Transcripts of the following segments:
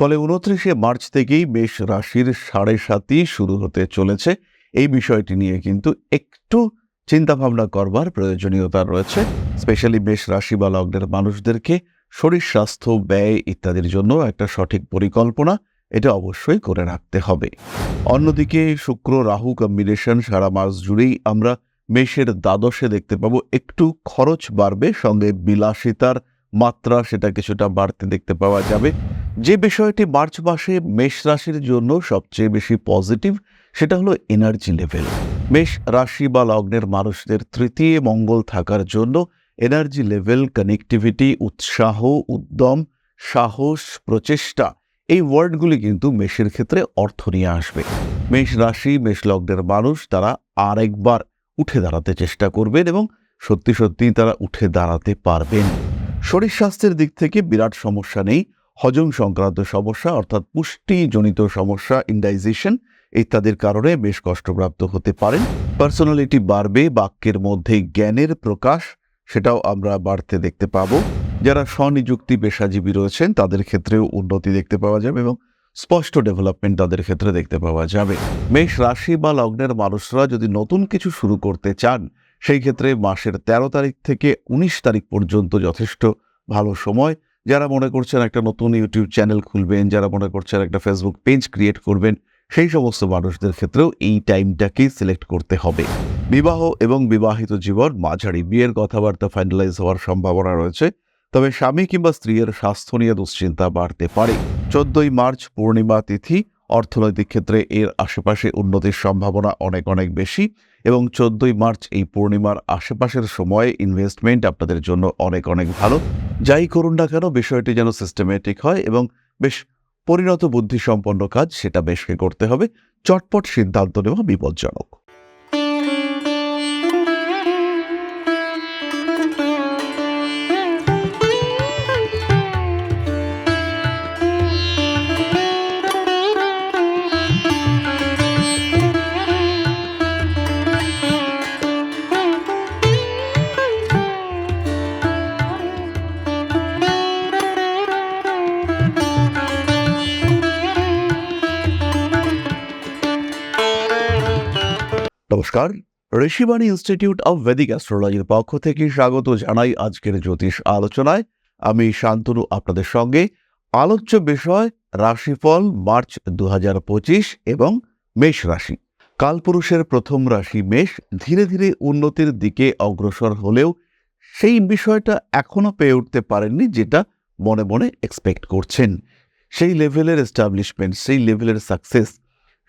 ফলে 29শে মার্চ থেকেই মেষ রাশির 7.5 শুরু হতে চলেছে। এই বিষয়টি নিয়ে কিন্তু একটু চিন্তাভাবনা করবার প্রয়োজনীয়তা রয়েছে। স্পেশালি মেষ রাশি বা লগ্নের মানুষদেরকে শরীর স্বাস্থ্য, ব্যয় ইত্যাদির জন্য একটা সঠিক পরিকল্পনা এটা অবশ্যই করে রাখতে হবে। অন্যদিকে শুক্র রাহু কম্বিনেশন সারা মাস জুড়েই আমরা মেষের দ্বাদশে দেখতে পাবো একটু খরচ বাড়বে, সঙ্গে বিলাসিতার মাত্রা সেটা কিছুটা বাড়তে দেখতে পাওয়া যাবে। যে বিষয়টি মার্চ মাসে মেষ রাশির জন্য সবচেয়ে বেশি পজিটিভ সেটা হলো এনার্জি লেভেল। মেষ রাশি বা লগ্নের মানুষদের তৃতীয় মঙ্গল থাকার জন্য এনার্জি লেভেল, কানেক্টিভিটি, উৎসাহ, উদ্যম, সাহস, প্রচেষ্টা এই ওয়ার্ডগুলি কিন্তু মেষের ক্ষেত্রে অর্থ নিয়ে আসবে। মেষ রাশি মেষ লগ্নের মানুষ তারা আরেকবার উঠে দাঁড়াতে চেষ্টা করবেন এবং সত্যি সত্যি তারা উঠে দাঁড়াতে পারবেন। শরীর স্বাস্থ্যের দিক থেকে বিরাট সমস্যা নেই। হজম সংক্রান্ত সমস্যা অর্থাৎ পুষ্টিজনিত সমস্যা, ইনডাইজেশন ইত্যাদির কারণে বেশ কষ্টপ্রাপ্ত হতে পারেন। পার্সোনালিটি বাড়বে, বাক্যের মধ্যে জ্ঞানের প্রকাশ সেটাও আমরা বাড়তে দেখতে পাবো। যারা স্বনিযুক্তি পেশাজীবী রয়েছেন তাদের ক্ষেত্রেও উন্নতি দেখতে পাওয়া যাবে এবং স্পষ্ট ডেভেলপমেন্ট তাদের ক্ষেত্রে দেখতে পাওয়া যাবে। মেষ রাশি বা লগ্নের মানুষরা যদি নতুন কিছু শুরু করতে চান সেই ক্ষেত্রে মাসের 13 তারিখ থেকে 19 তারিখ পর্যন্ত যথেষ্ট ভালো সময়। যারা মনে করছেন একটা নতুন ইউটিউব চ্যানেল খুলবেন, যারা মনে করছেন একটা ফেসবুক পেজ ক্রিয়েট করবেন, সেই সমস্ত মানুষদের ক্ষেত্রেও এই টাইমটাকেই সিলেক্ট করতে হবে। বিবাহ এবং বিবাহিত জীবন মাঝারি, বিয়ের কথাবার্তা ফাইনালাইজ হওয়ার সম্ভাবনা রয়েছে, তবে স্বামী কিংবা স্ত্রীর স্বাস্থ্য নিয়ে দুশ্চিন্তা বাড়তে পারে। 14ই মার্চ পূর্ণিমা তিথি, অর্থনৈতিক ক্ষেত্রে এর আশেপাশে উন্নতির সম্ভাবনা অনেক অনেক বেশি এবং 14ই মার্চ এই পূর্ণিমার আশেপাশের সময়ে ইনভেস্টমেন্ট আপনাদের জন্য অনেক অনেক ভালো। যাই করুন না কেন বিষয়টি যেন সিস্টেমেটিক হয় এবং বেশ পরিণত বুদ্ধিসম্পন্ন কাজ সেটা বেশকে করতে হবে। চটপট সিদ্ধান্ত নেওয়া বিপজ্জনক। নমস্কার, ঋষিবাণী ইনস্টিটিউট অব ভেদিক অ্যাস্ট্রোলজির পক্ষ থেকে স্বাগত জানাই আজকের জ্যোতিষ আলোচনায়। আমি শান্তনু আপনাদের সঙ্গে। আলোচ্য বিষয় রাশিফল মার্চ 2025 এবং মেষ রাশি। কালপুরুষের প্রথম রাশি মেষ ধীরে ধীরে উন্নতির দিকে অগ্রসর হলেও সেই বিষয়টা এখনো পেয়ে উঠতে পারেননি যেটা মনে মনে এক্সপেক্ট করছেন। সেই লেভেলের এস্টাবলিশমেন্ট, সেই লেভেলের সাকসেস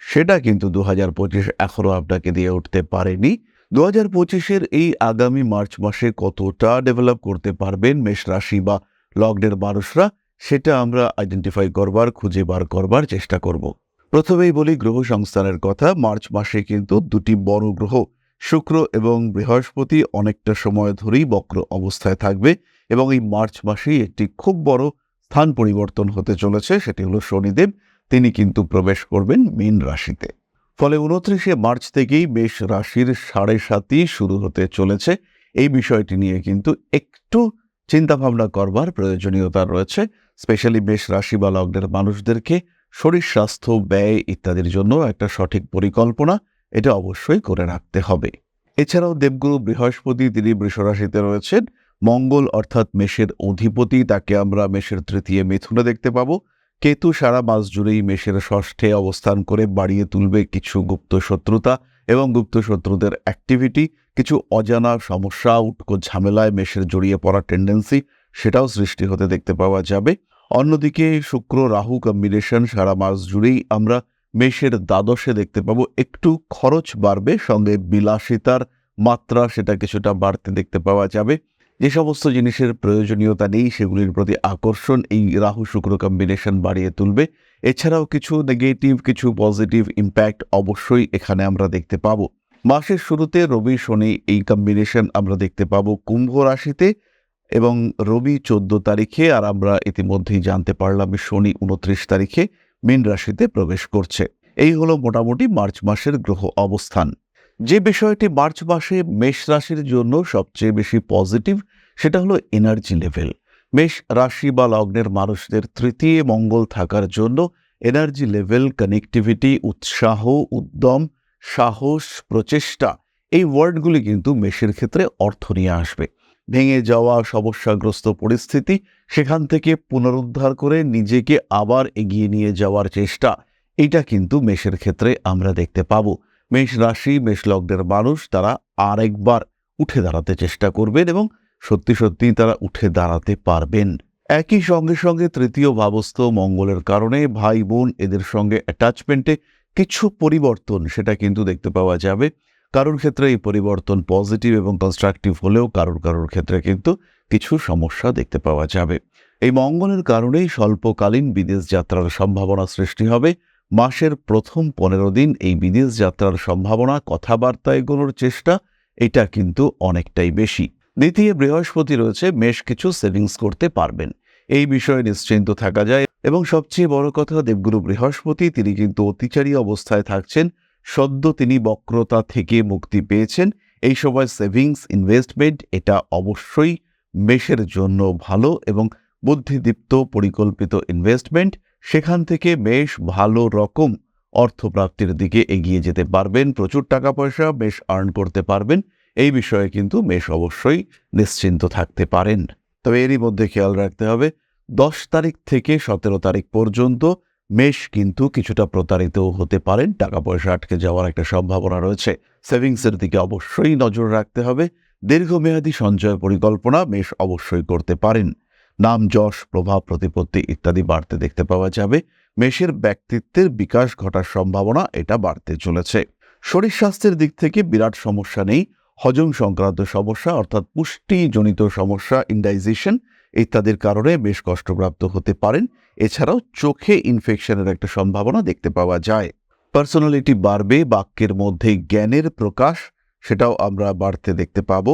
সেটা কিন্তু 2025 এখনো আপনাকে দিয়ে উঠতে পারেনি। 2025-এর এই আগামী মার্চ মাসে কতটা ডেভেলপ করতে পারবেন মেষ রাশি বা লগ্নের মানুষরা সেটা আমরা আইডেন্টিফাই করবার, খুঁজে বার করবার চেষ্টা করব। প্রথমেই বলি গ্রহ সংস্থানের কথা। মার্চ মাসে কিন্তু দুটি বড় গ্রহ শুক্র এবং বৃহস্পতি অনেকটা সময় ধরেই বক্র অবস্থায় থাকবে এবং এই মার্চ মাসেই একটি খুব বড় স্থান পরিবর্তন হতে চলেছে, সেটি হলো শনিদেব। তিনি কিন্তু প্রবেশ করবেন মীন রাশিতে। ফলে 29শে মার্চ থেকেই মেষ রাশির 7.5 শুরু হতে চলেছে। এই বিষয়টি নিয়ে কিন্তু একটু চিন্তাভাবনা করবার প্রয়োজনীয়তা রয়েছে। স্পেশালি মেষ রাশি বা লগ্নের মানুষদেরকে শরীর স্বাস্থ্য, ব্যয় ইত্যাদির জন্য একটা সঠিক পরিকল্পনা এটা অবশ্যই করে রাখতে হবে। এছাড়াও দেবগুরু বৃহস্পতি তিনি বৃষ রাশিতে রয়েছেন। মঙ্গল অর্থাৎ মেষের অধিপতি, তাকে আমরা মেষের তৃতীয় মিথুনে দেখতে পাবো। কেতু সারা মাস জুড়েই মেষের ষষ্ঠে অবস্থান করে বাড়িয়ে তুলবে কিছু গুপ্ত শত্রুতা এবং গুপ্ত শত্রুদের অ্যাক্টিভিটি। কিছু অজানা সমস্যা, উটকো ঝামেলায় মেষের জড়িয়ে পড়ার টেন্ডেন্সি সেটাও সৃষ্টি হতে দেখতে পাওয়া যাবে। অন্যদিকে শুক্র রাহু কম্বিনেশন সারা মাস জুড়েই আমরা মেষের দ্বাদশে দেখতে পাবো একটু খরচ বাড়বে, সঙ্গে বিলাসিতার মাত্রা সেটা কিছুটা বাড়তে দেখতে পাওয়া যাবে। যে সমস্ত জিনিসের প্রয়োজনীয়তা নেই সেগুলির প্রতি আকর্ষণ এই রাহু শুক্র কম্বিনেশন বাড়িয়ে তুলবে। এছাড়াও কিছু নেগেটিভ, কিছু পজিটিভ ইম্প্যাক্ট অবশ্যই এখানে আমরা দেখতে পাবো। মাসের শুরুতে রবি শনি এই কম্বিনেশন আমরা দেখতে পাবো কুম্ভ রাশিতে এবং রবি 14 তারিখে, আর আমরা ইতিমধ্যেই জানতে পারলাম শনি 29 তারিখে মীন রাশিতে প্রবেশ করছে। এই হলো মোটামুটি মার্চ মাসের গ্রহ অবস্থান। যে বিষয়টি মার্চ মাসে মেষ রাশির জন্য সবচেয়ে বেশি পজিটিভ সেটা হলো এনার্জি লেভেল। মেষ রাশি বা লগ্নের মানুষদের তৃতীয় মঙ্গল থাকার জন্য এনার্জি লেভেল, কানেক্টিভিটি, উৎসাহ, উদ্যম, সাহস, প্রচেষ্টা এই ওয়ার্ডগুলি কিন্তু মেষের ক্ষেত্রে অর্থ নিয়ে আসবে। ভেঙে যাওয়া সমস্যাগ্রস্ত পরিস্থিতি, সেখান থেকে পুনরুদ্ধার করে নিজেকে আবার এগিয়ে নিয়ে যাওয়ার চেষ্টা, এটা কিন্তু মেষের ক্ষেত্রে আমরা দেখতে পাবো। মেষ রাশি, মেষ লগ্নের মানুষ তারা আরেকবার উঠে দাঁড়াতে চেষ্টা করবেন এবং সত্যি সত্যি তারা উঠে দাঁড়াতে পারবেন। একই সঙ্গে সঙ্গে তৃতীয় ভাবস্থ মঙ্গলের কারণে ভাই বোন এদের সঙ্গে অ্যাটাচমেন্টে কিছু পরিবর্তন সেটা কিন্তু দেখতে পাওয়া যাবে। কারোর ক্ষেত্রে এই পরিবর্তন পজিটিভ এবং কনস্ট্রাকটিভ হলেও কারোর ক্ষেত্রে কিন্তু কিছু সমস্যা দেখতে পাওয়া যাবে। এই মঙ্গলের কারণেই স্বল্পকালীন বিদেশ যাত্রার সম্ভাবনা সৃষ্টি হবে। মাসের প্রথম 15 দিন এই বিদেশ যাত্রার সম্ভাবনা, কথাবার্তা এগোনোর চেষ্টা, এটা কিন্তু অনেকটাই বেশি। দ্বিতীয় বৃহস্পতি রয়েছে, মেষ কিছু সেভিংস করতে পারবেন, এই বিষয়ে নিশ্চিন্ত থাকা যায়। এবং সবচেয়ে বড় কথা, দেবগুরু বৃহস্পতি তিনি কিন্তু অতিচারী অবস্থায় থাকছেন, সদ্য তিনি বক্রতা থেকে মুক্তি পেয়েছেন। এই সময় সেভিংস, ইনভেস্টমেন্ট এটা অবশ্যই মেষের জন্য ভালো এবং বুদ্ধিদীপ্ত পরিকল্পিত ইনভেস্টমেন্ট, সেখান থেকে মেষ ভালো রকম অর্থপ্রাপ্তির দিকে এগিয়ে যেতে পারবেন, প্রচুর টাকা পয়সা মেষ আর্ন করতে পারবেন। এই বিষয়ে কিন্তু মেষ অবশ্যই নিশ্চিন্ত থাকতে পারেন। তবে এরই মধ্যে খেয়াল রাখতে হবে 10 তারিখ থেকে 17 তারিখ পর্যন্ত মেষ কিন্তু কিছুটা প্রতারিতও হতে পারেন, টাকা পয়সা আটকে যাওয়ার একটা সম্ভাবনা রয়েছে। সেভিংসের দিকে অবশ্যই নজর রাখতে হবে। দীর্ঘমেয়াদী সঞ্চয় পরিকল্পনা মেষ অবশ্যই করতে পারেন। নাম, যশ, প্রভাব, প্রতিপত্তি ইত্যাদি বাড়তে দেখতে পাওয়া যাবে। মেষের ব্যক্তিত্বের বিকাশ ঘটার সম্ভাবনা এটা বাড়তে চলেছে। শরীর স্বাস্থ্যের দিক থেকে বিরাট সমস্যা নেই। হজম সংক্রান্ত সমস্যা অর্থাৎ পুষ্টিজনিত সমস্যা, ইনডাইজেশন ইত্যাদির কারণে বেশ কষ্টপ্রাপ্ত হতে পারেন। এছাড়াও চোখে ইনফেকশনের একটা সম্ভাবনা দেখতে পাওয়া যায়। পার্সোনালিটি বাড়বে, বাক্যের মধ্যে জ্ঞানের প্রকাশ সেটাও আমরা বাড়তে দেখতে পাবো।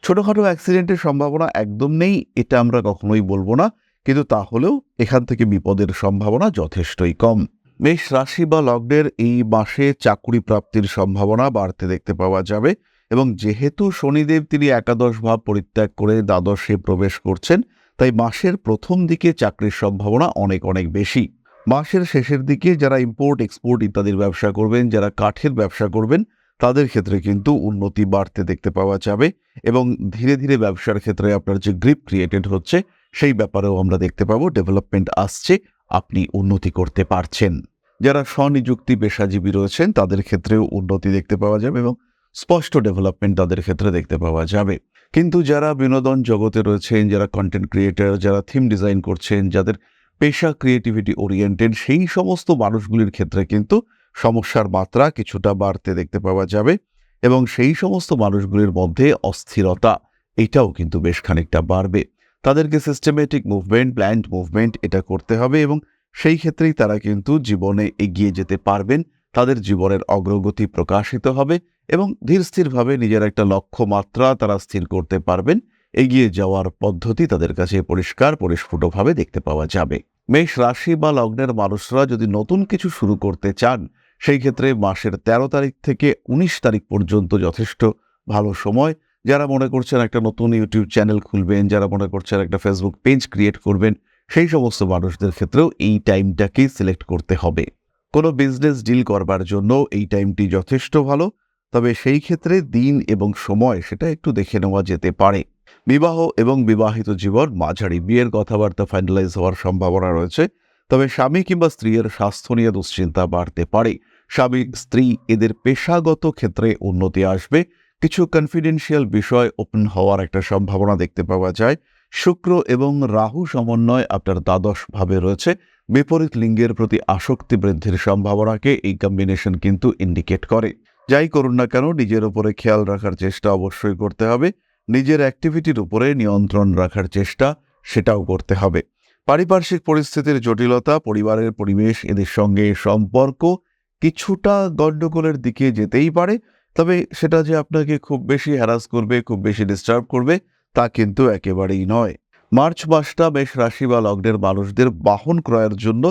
ছোটখাটো অ্যাক্সিডেন্টের সম্ভাবনা একদম নেই এটা আমরা কখনোই বলবো না, কিন্তু তাহলেও এখান থেকে বিপদের সম্ভাবনা যথেষ্টই কম। মেষ রাশি বা লগ্নের এই মাসে চাকুরি প্রাপ্তির সম্ভাবনা বাড়তে দেখতে পাওয়া যাবে এবং যেহেতু শনিদেব তিনি একাদশ ভাব পরিত্যাগ করে দ্বাদশে প্রবেশ করছেন, তাই মাসের প্রথম দিকে চাকরির সম্ভাবনা অনেক অনেক বেশি। মাসের শেষের দিকে যারা ইম্পোর্ট এক্সপোর্ট ইত্যাদির ব্যবসা করবেন, যারা কাঠের ব্যবসা করবেন, তাদের ক্ষেত্রে কিন্তু উন্নতি বাড়তে দেখতে পাওয়া যাবে এবং ধীরে ধীরে ব্যবসার ক্ষেত্রে আপনার যে গ্রিপ ক্রিয়েটেড হচ্ছে সেই ব্যাপারেও আমরা দেখতে পাবো ডেভেলপমেন্ট আসছে, আপনি উন্নতি করতে পারছেন। যারা স্বনিযুক্তি পেশাজীবী রয়েছেন তাদের ক্ষেত্রেও উন্নতি দেখতে পাওয়া যাবে এবং স্পষ্ট ডেভেলপমেন্ট তাদের ক্ষেত্রে দেখতে পাওয়া যাবে। কিন্তু যারা বিনোদন জগতে রয়েছেন, যারা কন্টেন্ট ক্রিয়েটর, যারা থিম ডিজাইন করছেন, যাদের পেশা ক্রিয়েটিভিটি ওরিয়েন্টেড, সেই সমস্ত মানুষগুলির ক্ষেত্রে কিন্তু সমস্যার মাত্রা কিছুটা বাড়তে দেখতে পাওয়া যাবে এবং সেই সমস্ত মানুষগুলির মধ্যে অস্থিরতা এটাও কিন্তু বেশ খানিকটা বাড়বে। তাদেরকে সিস্টেমেটিক মুভমেন্ট, প্ল্যান্ড মুভমেন্ট এটা করতে হবে এবং সেই ক্ষেত্রেই তারা কিন্তু জীবনে এগিয়ে যেতে পারবেন। তাদের জীবনের অগ্রগতি প্রকাশিত হবে এবং ধীরস্থিরভাবে নিজের একটা লক্ষ্যমাত্রা তারা স্থির করতে পারবেন। এগিয়ে যাওয়ার পদ্ধতি তাদের কাছে পরিষ্কার পরিস্ফুটভাবে দেখতে পাওয়া যাবে। মেষ রাশি বা লগ্নের মানুষরা যদি নতুন কিছু শুরু করতে চান, সেই ক্ষেত্রে মাসের 13 তারিখ থেকে 19 তারিখ পর্যন্ত যথেষ্ট ভালো সময়। যারা মনে করছেন একটা নতুন ইউটিউব চ্যানেল খুলবেন, যারা মনে করছেন একটা ফেসবুক পেজ ক্রিয়েট করবেন, সেই সমস্ত মানুষদের ক্ষেত্রেও এই টাইমটাকেই সিলেক্ট করতে হবে। কোনো বিজনেস ডিল করবার জন্য এই টাইমটি যথেষ্ট ভালো, তবে সেই ক্ষেত্রে দিন এবং সময় সেটা একটু দেখে নেওয়া যেতে পারে। বিবাহ এবং বিবাহিত জীবন মাঝারি, বিয়ের কথাবার্তা ফাইনালাইজ হওয়ার সম্ভাবনা রয়েছে, তবে স্বামী কিংবা স্ত্রীর স্বাস্থ্য নিয়ে দুশ্চিন্তা বাড়তে পারে। স্বামী স্ত্রী এদের পেশাগত ক্ষেত্রে উন্নতি আসবে। কিছু কনফিডেন্সিয়াল বিষয় ওপেন হওয়ার একটা সম্ভাবনা দেখতে পাওয়া যায়। শুক্র এবং রাহু সমন্বয় আপনার দ্বাদশ ভাবে রয়েছে, বিপরীত লিঙ্গের প্রতি আসক্তি বৃদ্ধির সম্ভাবনাকে এই কম্বিনেশন কিন্তু ইন্ডিকেট করে। যাই করুন না কেন নিজের উপরে খেয়াল রাখার চেষ্টা অবশ্যই করতে হবে, নিজের অ্যাক্টিভিটির উপরে নিয়ন্ত্রণ রাখার চেষ্টা সেটাও করতে হবে। পারিপার্শ্বিক পরিস্থিতির জটিলতা, পরিবারের পরিবেশ এদের সঙ্গে সম্পর্ক কিছুটা গণ্ডগোলের দিকে যেতেই পারে, তবে সেটা যে আপনাকে খুব বেশি হ্যারাস করবে, খুব বেশি ডিস্টার্ব করবে তা কিন্তু একেবারেই নয়। মার্চ মাসটা মেষ রাশি বা লগ্নের মানুষদের বাহন ক্রয়ের জন্য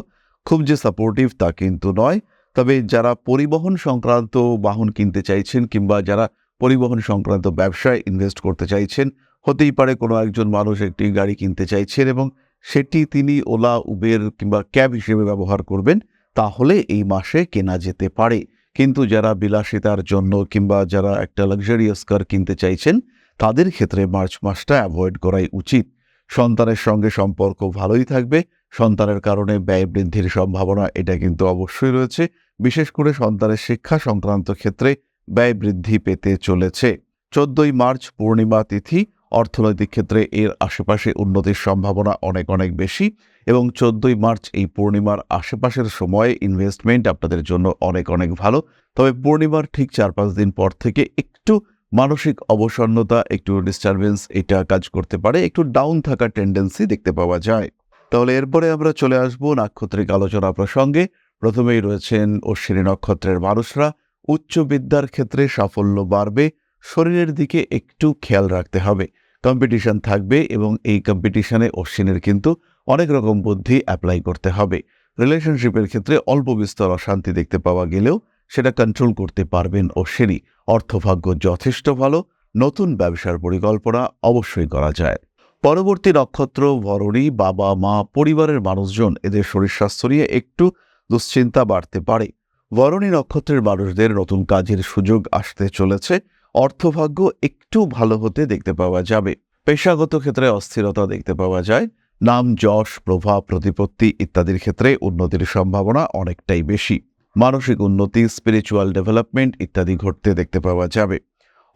খুব যে সাপোর্টিভ তা কিন্তু নয়, তবে যারা পরিবহন সংক্রান্ত বাহন কিনতে চাইছেন কিংবা যারা পরিবহন সংক্রান্ত ব্যবসায় ইনভেস্ট করতে চাইছেন, হতেই পারে কোনো একজন মানুষ একটি গাড়ি কিনতে চাইছেন এবং সেটি তিনি ওলা, উবের কিংবা ক্যাব হিসেবে ব্যবহার করবেন, তাহলে এই মাসে কেনা যেতে পারে। কিন্তু যারা বিলাসিতার জন্য কিংবা যারা একটা লাক্সারিয়াস কার কিনতে চাইছেন, তাদের ক্ষেত্রে মার্চ মাসটা অ্যাভয়েড করাই উচিত। সন্তানের সঙ্গে সম্পর্ক ভালোই থাকবে, সন্তানের কারণে ব্যয় বৃদ্ধির সম্ভাবনা এটা কিন্তু অবশ্যই রয়েছে। বিশেষ করে সন্তানের শিক্ষা সংক্রান্ত ক্ষেত্রে ব্যয় বৃদ্ধি পেতে চলেছে। 14ই মার্চ পূর্ণিমা তিথি, অর্থনৈতিক ক্ষেত্রে এর আশেপাশে উন্নতির সম্ভাবনা অনেক অনেক বেশি এবং 14ই মার্চ এই পূর্ণিমার আশেপাশের সময়ে ইনভেস্টমেন্ট আপনাদের জন্য অনেক অনেক ভালো। তবে পূর্ণিমার ঠিক 4-5 দিন পর থেকে একটু মানসিক অবসন্নতা, একটু ডিস্টারবেন্স এটা কাজ করতে পারে, একটু ডাউন থাকার টেন্ডেন্সি দেখতে পাওয়া যায়। তাহলে এরপরে আমরা চলে আসব নাক্ষত্রিক আলোচনা প্রসঙ্গে। প্রথমেই রয়েছেন অশ্বিনী নক্ষত্রের মানুষরা। উচ্চ বিদ্যার ক্ষেত্রে সাফল্য বাড়বে, শরীরের দিকে একটু খেয়াল রাখতে হবে। কম্পিটিশন থাকবে এবং এই কম্পিটিশনে অশ্বিনের কিন্তু অনেক রকম বুদ্ধি অ্যাপ্লাই করতে হবে। রিলেশনশিপের ক্ষেত্রে অল্প বিস্তর অশান্তি দেখতে পাওয়া গেলেও সেটা কন্ট্রোল করতে পারবেন অশ্বিনী। অর্থভাগ্য যথেষ্ট ভালো, নতুন ব্যবসার পরিকল্পনা অবশ্যই করা যায়। পরবর্তী নক্ষত্র ভরণী। বাবা মা, পরিবারের মানুষজন এদের শরীর স্বাস্থ্য নিয়ে একটু দুশ্চিন্তা বাড়তে পারে। ভরণী নক্ষত্রের মানুষদের নতুন কাজের সুযোগ আসতে চলেছে। অর্থভাগ্য একটু ভালো হতে দেখতে পাওয়া যাবে। পেশাগত ক্ষেত্রে অস্থিরতা দেখতে পাওয়া যায়। নাম, যশ, প্রভাব, প্রতিপত্তি ইত্যাদির ক্ষেত্রে উন্নতির সম্ভাবনা অনেকটাই বেশি। মানসিক উন্নতি, স্পিরিচুয়াল ডেভেলপমেন্ট ইত্যাদি ঘটতে দেখতে পাওয়া যাবে।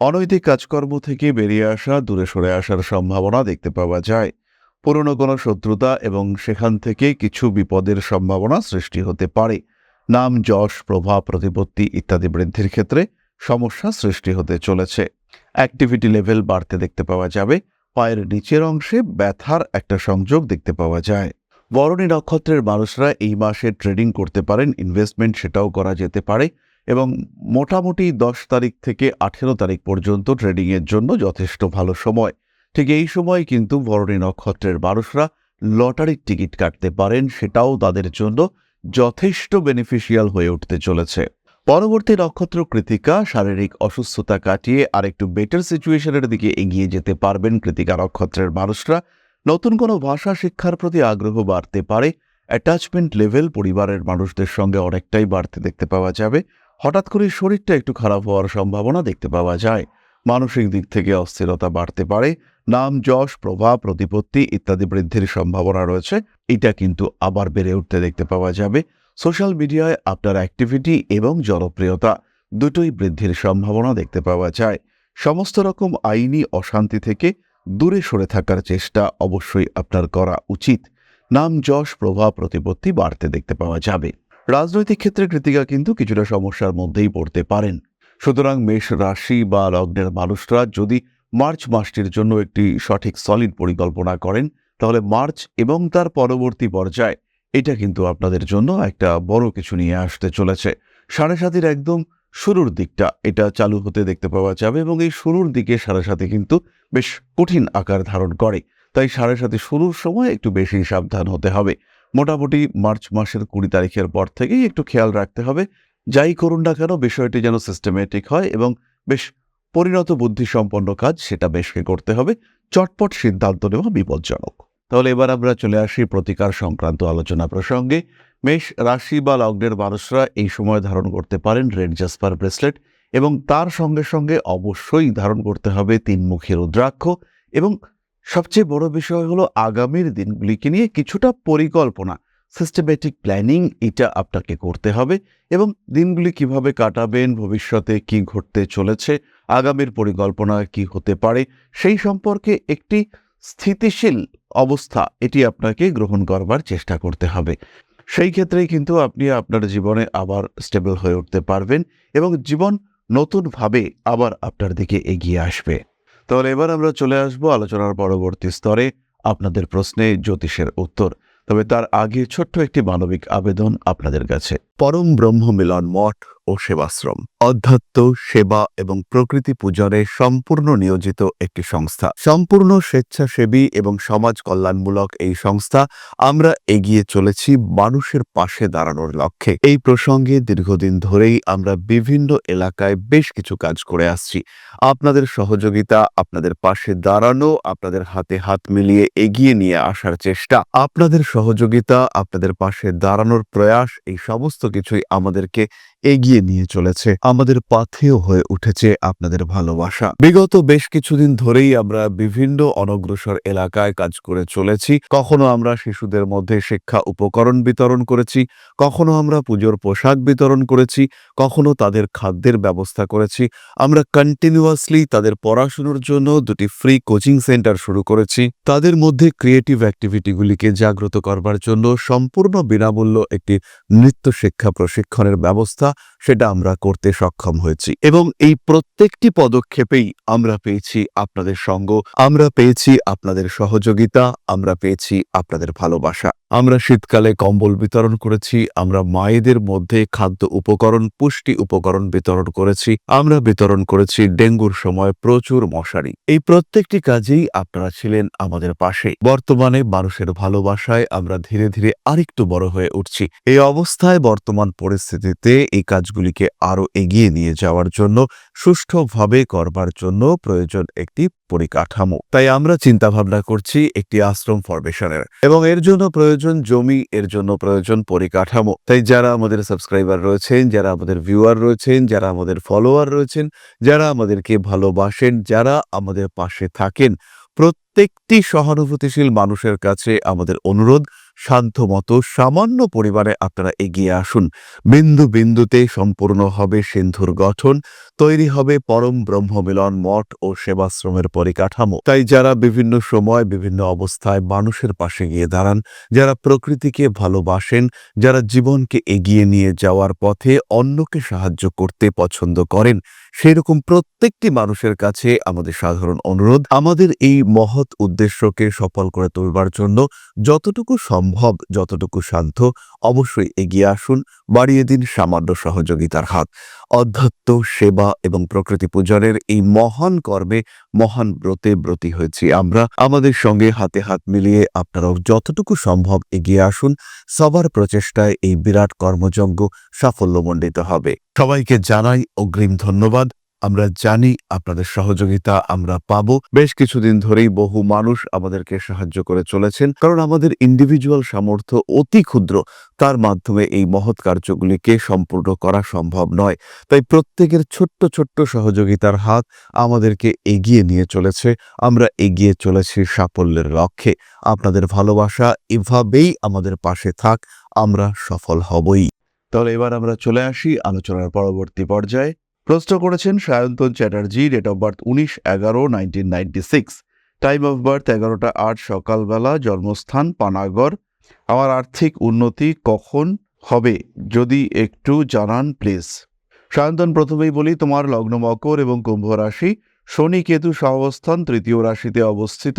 অনৈতিক কাজকর্ম থেকে বেরিয়ে আসা, দূরে সরে আসার সম্ভাবনা দেখতে পাওয়া যায়। পুরনো কোনো শত্রুতা এবং সেখান থেকে কিছু বিপদের সম্ভাবনা সৃষ্টি হতে পারে। নাম, যশ, প্রভাব, প্রতিপত্তি ইত্যাদি বৃদ্ধির ক্ষেত্রে সমস্যা সৃষ্টি হতে চলেছে। অ্যাক্টিভিটি লেভেল বাড়তে দেখতে পাওয়া যাবে। পায়ের নিচের অংশে ব্যথার একটা সংযোগ দেখতে পাওয়া যায়। ভরণী নক্ষত্রের মানুষরা এই মাসে ট্রেডিং করতে পারেন, ইনভেস্টমেন্ট সেটাও করা যেতে পারে এবং মোটামুটি 10 তারিখ থেকে 18 তারিখ পর্যন্ত ট্রেডিংয়ের জন্য যথেষ্ট ভালো সময়। ঠিক এই সময় কিন্তু ভরণী নক্ষত্রের মানুষরা লটারির টিকিট কাটতে পারেন, সেটাও তাদের জন্য যথেষ্ট বেনিফিশিয়াল হয়ে উঠতে চলেছে। পরবর্তী নক্ষত্র কৃতিকা। শারীরিক অসুস্থতা কাটিয়ে আরেকটু বেটার সিচুয়েশনের দিকে এগিয়ে যেতে পারবেন কৃতিকা নক্ষত্রের মানুষরা। নতুন কোনো ভাষা শিক্ষার প্রতি আগ্রহ বাড়তে পারে। অ্যাটাচমেন্ট লেভেল পরিবারের মানুষদের সঙ্গে অনেকটাই বাড়তে দেখতে পাওয়া যাবে। হঠাৎ করে শরীরটা একটু খারাপ হওয়ার সম্ভাবনা দেখতে পাওয়া যায়। মানসিক দিক থেকে অস্থিরতা বাড়তে পারে। নাম, যশ, প্রভাব, প্রতিপত্তি ইত্যাদি বৃদ্ধির সম্ভাবনা রয়েছে, এটা কিন্তু আবার বেড়ে উঠতে দেখতে পাওয়া যাবে। সোশ্যাল মিডিয়ায় আপনার অ্যাক্টিভিটি এবং জনপ্রিয়তা দুটোই বৃদ্ধির সম্ভাবনা দেখতে পাওয়া যায়। সমস্ত রকম আইনি অশান্তি থেকে দূরে সরে থাকার চেষ্টা অবশ্যই আপনার করা উচিত। নাম, যশ, প্রভাব, প্রতিপত্তি বাড়তে দেখতে পাওয়া যাবে। রাজনৈতিক ক্ষেত্রে কৃতিকা কিন্তু কিছুটা সমস্যার মধ্যেই পড়তে পারেন। সুতরাং মেষ রাশি বা লগ্নের মানুষরা যদি মার্চ মাসটির জন্য একটি সঠিক সলিড পরিকল্পনা করেন, তাহলে মার্চ এবং তার পরবর্তী পর্যায়ে এটা কিন্তু আপনাদের জন্য একটা বড় কিছু নিয়ে আসতে চলেছে। 7.5 একদম শুরুর দিকটা এটা চালু হতে দেখতে পাওয়া যাবে এবং এই শুরুর দিকে 7.5 কিন্তু বেশ কঠিন আকার ধারণ করে। তাই 7.5 শুরুর সময় একটু বেশি সাবধান হতে হবে। মোটামুটি মার্চ মাসের 20 তারিখের পর থেকেই একটু খেয়াল রাখতে হবে। যাই করুন না কেন বিষয়টি যেন সিস্টেমেটিক হয় এবং বেশ পরিণত বুদ্ধিসম্পন্ন কাজ সেটা বেশকে করতে হবে। চটপট সিদ্ধান্ত নেওয়া বিপজ্জনক। তাহলে এবার আমরা চলে আসি প্রতিকার সংক্রান্ত আলোচনা প্রসঙ্গে। মেষ রাশি বা লগ্নের মানুষরা এই সময় ধারণ করতে পারেন রেড জাসপার ব্রেসলেট এবং তার সঙ্গে সঙ্গে অবশ্যই ধারণ করতে হবে 3-মুখী রুদ্রাক্ষ। এবং সবচেয়ে বড় বিষয় হলো আগামীর দিনগুলিকে নিয়ে কিছুটা পরিকল্পনা, সিস্টেমেটিক প্ল্যানিং এটা আপনাকে করতে হবে এবং দিনগুলি কিভাবে কাটাবেন, ভবিষ্যতে কি ঘটতে চলেছে, আগামীর পরিকল্পনা কি হতে পারে সেই সম্পর্কে একটি স্থিতিশীল অবস্থা এটি আপনাকে গ্রহণ করবার চেষ্টা করতে হবে। সেই ক্ষেত্রেই কিন্তু আপনি আপনার জীবনে আবার স্টেবল হয়ে উঠতে পারবেন এবং জীবন নতুনভাবে আবার আপনার দিকে এগিয়ে আসবে। তাহলে এবার আমরা চলে আসব আলোচনার পরবর্তী স্তরে, আপনাদের প্রশ্নে জ্যোতিষের উত্তর। তবে তার আগে ছোট্ট একটি মানবিক আবেদন আপনাদের কাছে। পরম ব্রহ্ম মিলন মঠ ও সেবাশ্রম অধ্যাত্ম, সেবা এবং প্রকৃতি পূজনে সম্পূর্ণ নিয়োজিত একটি সংস্থা। সম্পূর্ণ স্বেচ্ছাসেবী এবং সমাজ কল্যাণমূলক এই সংস্থা আমরা এগিয়ে চলেছি মানুষের পাশে দাঁড়ানোর লক্ষ্যে। এই প্রসঙ্গে দীর্ঘদিন ধরেই আমরা বিভিন্ন এলাকায় বেশ কিছু কাজ করে আসছি। আপনাদের সহযোগিতা, আপনাদের পাশে দাঁড়ানো, আপনাদের হাতে হাত মিলিয়ে এগিয়ে নিয়ে আসার চেষ্টা, আপনাদের সহযোগিতা, আপনাদের পাশে দাঁড়ানোর প্রয়াস, এই সমস্ত কিছুই আমাদেরকে এগিয়ে নিয়ে চলেছে। আমাদের পাথেয় হয়ে উঠেছে আপনাদের ভালোবাসা। বিগত বেশ কিছুদিন ধরেই আমরা বিভিন্ন অনগ্রসর এলাকায় কাজ করে চলেছি। কখনো আমরা শিশুদের মধ্যে শিক্ষা উপকরণ বিতরণ করেছি, কখনো আমরা পুজোর পোশাক বিতরণ করেছি, কখনো তাদের খাদ্যের ব্যবস্থা করেছি। আমরা কন্টিনিউয়াসলি তাদের পড়াশোনার জন্য 2টি ফ্রি কোচিং সেন্টার শুরু করেছি। তাদের মধ্যে ক্রিয়েটিভ অ্যাক্টিভিটিগুলিকে জাগ্রত করবার জন্য সম্পূর্ণ বিনামূল্য একটি নৃত্য শিক্ষা প্রশিক্ষণের ব্যবস্থা, সেটা আমরা করতে সক্ষম হয়েছি। এবং এই প্রত্যেকটি পদক্ষেপেই আমরা পেয়েছি আপনাদের সঙ্গ, আমরা পেয়েছি আপনাদের সহযোগিতা, আমরা পেয়েছি আপনাদের ভালোবাসা। আমরা শীতকালে কম্বল বিতরণ করেছি, আমরা মায়েদের মধ্যে খাদ্য উপকরণ, পুষ্টি উপকরণ বিতরণ করেছি, আমরা বিতরণ করেছি ডেঙ্গুর সময় প্রচুর মশারি। এই প্রত্যেকটি কাজেই আপনারা ছিলেন আমাদের পাশে। বর্তমানে মানুষের ভালোবাসায় আমরা ধীরে ধীরে আরেকটু বড় হয়ে উঠছি। এই অবস্থায় বর্তমান পরিস্থিতিতে এই কাজগুলিকে আরো এগিয়ে নিয়ে যাওয়ার জন্য, সুষ্ঠুভাবে করবার জন্য প্রয়োজন একটি পরিকাঠামো। তাই আমরা চিন্তা ভাবনা করছি একটি আশ্রম ফরমেশনের, এবং এর জন্য প্রয়োজন জমি, এর জন্য প্রয়োজন পরিকাঠামো। তাই যারা আমাদের সাবস্ক্রাইবার রয়েছেন, যারা আমাদের ভিউয়ার রয়েছেন, যারা আমাদের ফলোয়ার রয়েছেন, যারা আমাদেরকে ভালোবাসেন, যারা আমাদের পাশে থাকেন, প্রত্যেকটি সহানুভূতিশীল মানুষের কাছে আমাদের অনুরোধ, সাধ্যমতো সামান্য পরিমাণে আপনারা এগিয়ে আসুন। বিন্দু বিন্দুতে সম্পূর্ণ হবে সিন্ধুর গঠন, তৈরি হবে পরম ব্রহ্মমিলন মঠ ও সেবাশ্রমের পরিকাঠামো। তাই যারা বিভিন্ন সময় বিভিন্ন অবস্থায় মানুষের পাশে গিয়ে দাঁড়ান, যারা প্রকৃতিকে ভালোবাসেন, যারা জীবনকে এগিয়ে নিয়ে যাওয়ার পথে অন্যকে সাহায্য করতে পছন্দ করেন, সেরকম প্রত্যেকটি মানুষের কাছে আমাদের সাধারণ অনুরোধ, আমাদের এই মহৎ উদ্দেশ্যকে সফল করে তুলবার জন্য যতটুকু সম্ভব, যতটুকু সাধ্য, অবশ্যই এগিয়ে আসুন, বাড়িয়ে দিন সামান্য সহযোগিতার হাত। অধ্যাত্ম, সেবা এবং প্রকৃতি পূজনের এই মহান কর্মে, মহান ব্রতে ব্রতী হয়েছি আমরা। আমাদের সঙ্গে হাতে হাত মিলিয়ে আপনারাও যতটুকু সম্ভব এগিয়ে আসুন। সবার প্রচেষ্টায় এই বিরাট কর্মযজ্ঞ সাফল্যমণ্ডিত হবে। সবাইকে জানাই অগ্রিম ধন্যবাদ। আমরা জানি আপনাদের সহযোগিতা আমরা পাবো। বেশ কিছুদিন ধরেই বহু মানুষ আমাদেরকে সাহায্য করে চলেছেন, কারণ আমাদের ইন্ডিভিজুয়াল সামর্থ্য অতি ক্ষুদ্র, তার মাধ্যমে এই মহৎ কার্যগুলিকে সম্পূর্ণ করা সম্ভব নয়। তাই প্রত্যেকের ছোট্ট ছোট্ট সহযোগিতার হাত আমাদেরকে এগিয়ে নিয়ে চলেছে। আমরা এগিয়ে চলেছি সাফল্যের লক্ষ্যে। আপনাদের ভালোবাসা এভাবেই আমাদের পাশে থাক, আমরা সফল হবই। তাহলে এবার আমরা চলে আসি আলোচনার পরবর্তী পর্যায়ে। প্রশ্ন করেছেন Sayantan Chatterjee, date of birth 19/11/1996, time of birth 11টা 8 সকালবেলা, জন্মস্থান পানাগড়। আমার আর্থিক উন্নতি কখন হবে যদি একটু জানান প্লিজ। সায়ন্তন, প্রথমেই বলি, তোমার লগ্ন মকর এবং কুম্ভ রাশি, শনি কেতু সহাবস্থান তৃতীয় রাশিতে অবস্থিত,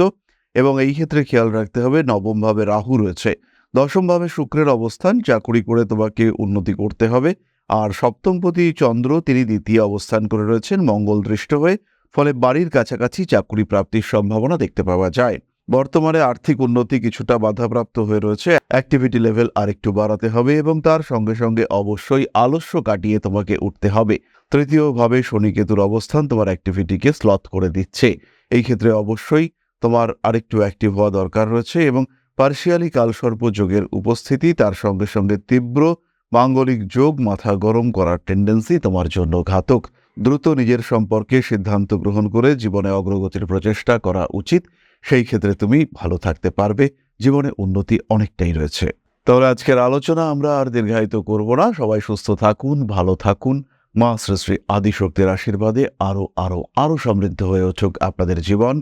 এবং এই ক্ষেত্রে খেয়াল রাখতে হবে নবম ভাবে রাহু রয়েছে, দশম ভাবে শুক্রের অবস্থান, চাকুরি করে তোমাকে উন্নতি করতে হবে। আর সপ্তমপতি চন্দ্র, তিনি দ্বিতীয় অবস্থান করে রয়েছেন মঙ্গল দৃষ্ট হয়ে, ফলে বাড়ির কাছাকাছি চাকুরি প্রাপ্তির সম্ভাবনা দেখতে পাওয়া যায়। বর্তমানে আর্থিক উন্নতি কিছুটা বাধাপ্রাপ্ত হয়ে রয়েছে, অ্যাক্টিভিটি লেভেল আরেকটু বাড়াতে হবে, এবং তার সঙ্গে সঙ্গে অবশ্যই আলস্য কাটিয়ে তোমাকে উঠতে হবে। তৃতীয়ভাবে শনি কেতুর অবস্থান তোমার অ্যাক্টিভিটিকে স্লথ করে দিচ্ছে। এই ক্ষেত্রে অবশ্যই তোমার আরেকটু অ্যাক্টিভ হওয়া দরকার রয়েছে, এবং পার্শিয়ালি কালসর্প যোগের উপস্থিতি, তার সঙ্গে সঙ্গে তীব্র মাঙ্গলিক যোগ মাথা গরম করার টেন্ডেন্সি তোমার জন্য ঘাতক। দ্রুত নিজের সম্পর্কে সিদ্ধান্ত গ্রহণ করে জীবনে অগ্রগতির প্রচেষ্টা করা উচিত। সেই ক্ষেত্রে তুমি ভালো থাকতে পারবে, জীবনে উন্নতি অনেকটাই রয়েছে। তাহলে আজকের আলোচনা আমরা আর দীর্ঘায়িত করব না। সবাই সুস্থ থাকুন, ভালো থাকুন। মা শ্রী শ্রী আদিশক্তির আশীর্বাদে আরো আরো আরো সমৃদ্ধ হয়ে উঠুক আপনাদের জীবন।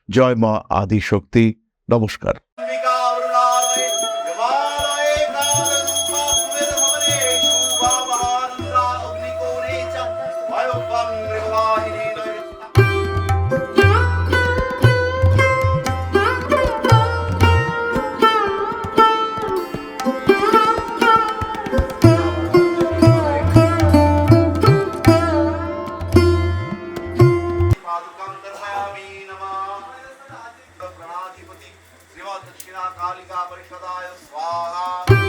জয় মা আদিশক্তি। নমস্কার। दक्षिणा कालिका परिषदाय स्वाहा